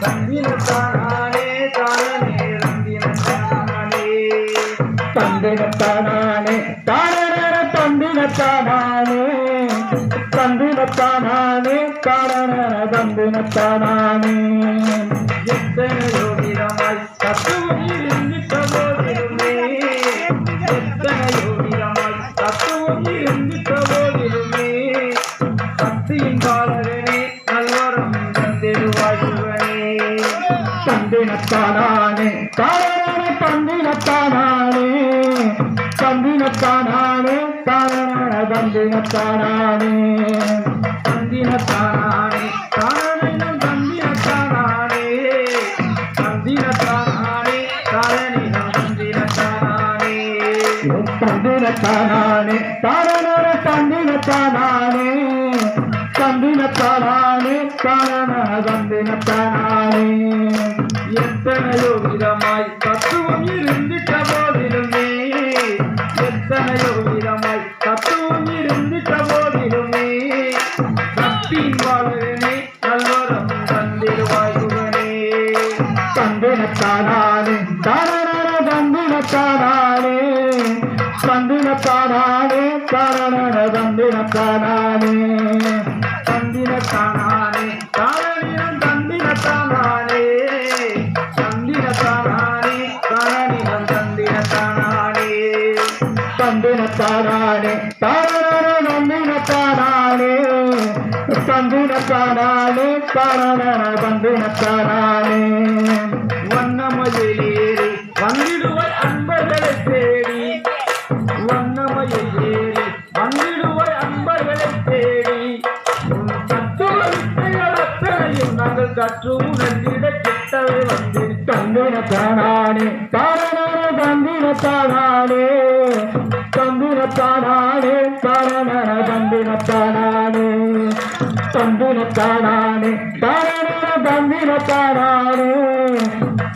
தந்தினத்தானே தானே தந்தினத்தானே தந்தினத்தானே தானே தந்தினத்தானே தந்தினத்தானே தானே தந்தினத்தானே எத்தனையோ விதமாய் தத்துவம் இருந்திட்ட போதிலுமே எத்தனையோ விதமாய் தத்துவம் இருந்திட்ட போதிலுமே சக்தியின் பாலகனே நல்வரம் தந்திடுவாயுவனே தந்தினத்தானே தானே தந்தினத்தானே தந்தினத்தானே தானே தந்தினத்தானே தந்தினத்தானே தானே தந்தினத்தானே தந்தினத்தானே தானே தந்தினத்தானே தந்தினத்தானே தானே தந்தினத்தானே தந்தினத்தானே தானே தந்தினத்தானே எத்தனையோ விதமாய் தத்துவம் இருந்திட்ட போதிலுமே எத்தனையோ விதமாய் தத்துவம் இருந்திட்ட போதிலுமே சக்தியின் வாழ்வனே நல்வரம் தந்திடுவாயுவனே தந்தினத்தானே தானே தந்தினத்தானே தந்தினத்தானே தானே தந்தினத்தானே தந்தினத்தானே தானே தந்தினத்தானே தந்தினத்தானே தானே தந்தினத்தானே தந்தினத்தானே தானே தந்தினத்தானே தந்தினத்தானே தானே தந்தினத்தானே வண்ணமயிலேறி வந்திடுவாய் அன்பர்களை தேடி வண்ணமயில் ஏறி வந்திடுவாய் அன்பர்களை தேடி தத்துவ வித்தைகள் அத்தனையும் நாங்கள் கற்று உணர்ந்திட கிட்டவே வந்து தந்தினத்தானே தானே தந்தினத்தானே தந்தினத்தானே தானே தந்தினத்தானே தந்தினத்தானே தானே தந்தினத்தானே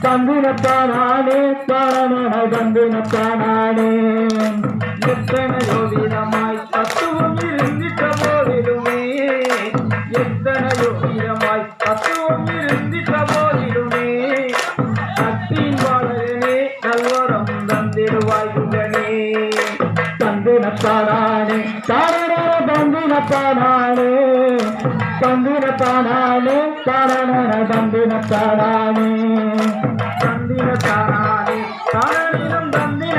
தந்தினத்தானே தானே தந்தினத்தானே எத்தனையோ விதமாய் தத்துவம் இருந்திட்ட போதிலுமே எத்தனையோ விதமாய் தத்துவம் இருந்திட்ட போதிலுமே சக்தியின் பாலகனே நல்வரம் தந்திடுவாயுடனே தந்தினத்தானே தானே தந்தினத்தானே தந்தினத்தானே தானே தந்தினத்தானே தந்தினத்தானே தானே